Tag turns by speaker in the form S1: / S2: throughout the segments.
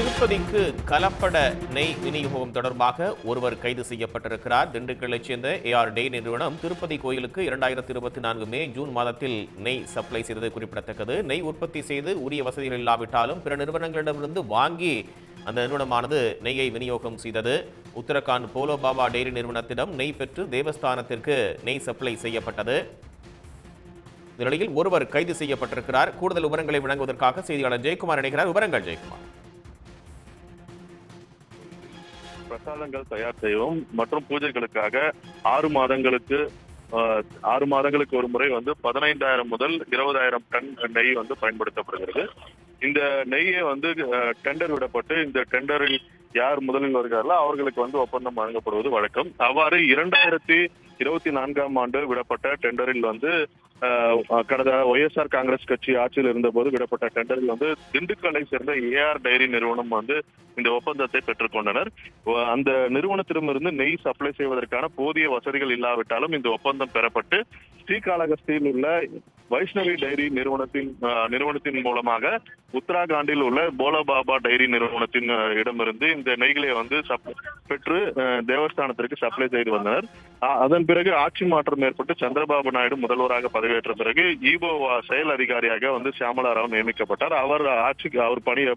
S1: திருப்பதிக்கு கலப்பட நெய் விநியோகம் தொடர்பாக ஒருவர் கைது செய்யப்பட்டிருக்கிறார். திண்டுக்கல்லைச் சேர்ந்த ஏஆர் டெய் நிறுவனம் திருப்பதி கோயிலுக்கு 2024 மே ஜூன் மாதத்தில் நெய் சப்ளை செய்தது குறிப்பிடத்தக்கது. நெய் உற்பத்தி செய்து உரிய வசதிகள் இல்லாவிட்டாலும் பிற நிறுவனங்களிடமிருந்து வாங்கி அந்த நிறுவனமானது நெய்யை விநியோகம் செய்தது. உத்தரகாண்ட் போலோ பாபா டெய்ரி நிறுவனத்திடம் நெய் பெற்று தேவஸ்தானத்திற்கு நெய் சப்ளை செய்யப்பட்டது. இந்த நிலையில் ஒருவர் கைது செய்யப்பட்டிருக்கிறார். கூடுதல் விவரங்களை வழங்குவதற்காக செய்தியாளர் ஜெயக்குமார் இணைகிறார். விவரங்கள் ஜெயக்குமார்.
S2: பிரசாதங்கள் தயார் செய்யவும் மற்றும் பூஜைகளுக்காக 6 மாதங்களுக்கு ஒரு முறை 15,000 முதல் 20,000 டன் நெய் பயன்படுத்தப்படுகிறது. இந்த நெய்யை டெண்டர் விடப்பட்டு இந்த டெண்டரில் யார் முதலில் வருகிறார்களோ அவர்களுக்கு ஒப்பந்தம் வழங்கப்படுவது வழக்கம். அவ்வாறு 2024ஆம் ஆண்டு விடப்பட்ட டெண்டரில் கடந்த ஒய்எஸ்ஆர் காங்கிரஸ் கட்சி ஆட்சியில் இருந்தபோது விடப்பட்ட டெண்டரில் திண்டுக்கல்லை சேர்ந்த ஏஆர் டைரி நிறுவனம் இந்த ஒப்பந்தத்தை பெற்றுக்கொண்டனர். அந்த நிறுவனத்திடமிருந்து நெய் சப்ளை செய்வதற்கான போதிய வசதிகள் இல்லாவிட்டாலும் இந்த ஒப்பந்தம் பெறப்பட்டு ஸ்ரீகாளஹஸ்தியில் உள்ள வைஷ்ணவி டைரி நிறுவனத்தின் மூலமாக உத்தராகண்டில் உள்ள போலோ பாபா டைரி நிறுவனத்தின் இடமிருந்து இந்த நெய்களை பெற்று தேவஸ்தானத்திற்கு சப்ளை செய்து வந்தனர். அதன் பிறகு ஆட்சி மாற்றம் ஏற்பட்டு சந்திரபாபு நாயுடு முதல்வராக பதவியேற்ற பிறகு ஈபோ செயல் அதிகாரியாக சியாமலா ராவ் நியமிக்கப்பட்டார். அவர்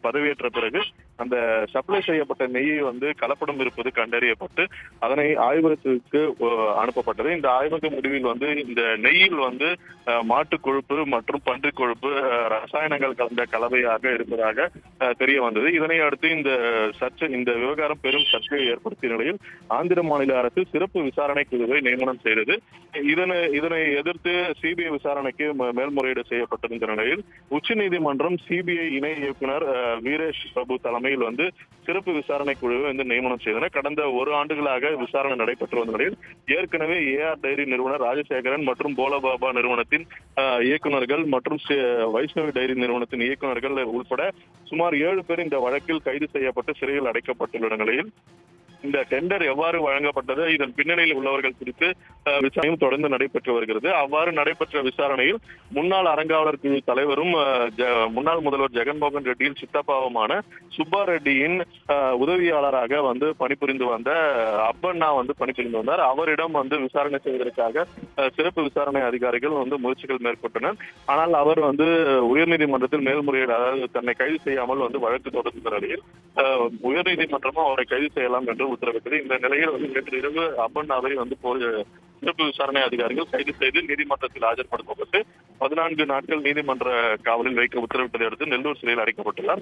S2: பதவியேற்ற பிறகு அந்த சப்ளை செய்யப்பட்ட நெய்யை கலப்படம் இருப்பது கண்டறியப்பட்டு அதனை ஆய்வகத்திற்கு அனுப்பப்பட்டது. இந்த ஆய்வக முடிவில் இந்த நெய்யில் மாட்டு கொழுப்பு மற்றும் பன்றி கொழுப்பு ரசாயனங்கள் கலந்த கலவையாக இருப்பதாக தெரிய வந்தது. இதனை அடுத்து இந்த விவகாரம் பெரும் சர்ச்சையை ஏற்படுத்திய நிலையில் ஆந்திர மாநில அரசு சிறப்பு விசாரணை குழுவை நியமனம் செய்தது. இதனை எதிர்த்து சிபிஐ விசாரணைக்கு மேல்முறையீடு செய்யப்பட்டிருந்த நிலையில் உச்சநீதிமன்றம் சிபிஐ இணை இயக்குனர் வீரேஷ் பிரபு தலைமையில் சிறப்பு விசாரணை குழுவை நியமனம் செய்தனர். கடந்த 1 ஆண்டுகளாக விசாரணை நடைபெற்று வந்த நிலையில் ஏற்கனவே ஏஆர் டைரி நிறுவனர் ராஜசேகரன் மற்றும் போலோ பாபா நிறுவனத்தின் இயக்குநர்கள் மற்றும் வைஷ்ணவி டைரி நிறுவனத்தின் இயக்குநர்கள் உட்பட சுமார் 7 பேர் இந்த வழக்கில் கைது செய்யப்பட்டு சிறையில் அடைக்கப்பட்டுள்ள நிலையில் இந்த டெண்டர் எவ்வாறு வழங்கப்பட்டது, இதன் பின்னணியில் உள்ளவர்கள் குறித்து விசாரணையும் தொடர்ந்து நடைபெற்று வருகிறது. அவ்வாறு நடைபெற்ற விசாரணையில் முன்னாள் அறங்காவலர் குழு தலைவரும் முன்னாள் முதல்வர் ஜெகன்மோகன் ரெட்டியின் சித்தப்பாவுமான சுப்பா ரெட்டியின் உதவியாளராக பணிபுரிந்து வந்த அப்பண்ணா பணிபுரிந்து வந்தார். அவரிடம் விசாரணை செய்வதற்காக சிறப்பு விசாரணை அதிகாரிகள் முயற்சிகள் மேற்கொண்டனர். ஆனால் அவர் உயர்நீதிமன்றத்தில் மேல்முறையீடு, அதாவது தன்னை கைது செய்யாமல் வழக்கு தொடர்ந்த நிலையில் உயர்நீதிமன்றமும் அவரை கைது செய்யலாம் என்று உத்தரவிட்டது. இந்த நிலையில் நேற்று இரவு அப்பண்ணாவை சிறப்பு விசாரணை அதிகாரிகள் கைது செய்து நீதிமன்றத்தில் ஆஜர்படுத்தப்பட்டு 14 நாட்கள் நீதிமன்ற காவலில் வைக்க உத்தரவிட்டதை அடுத்து நெல்லூர் சிறையில் அடைக்கப்பட்டுள்ளார்.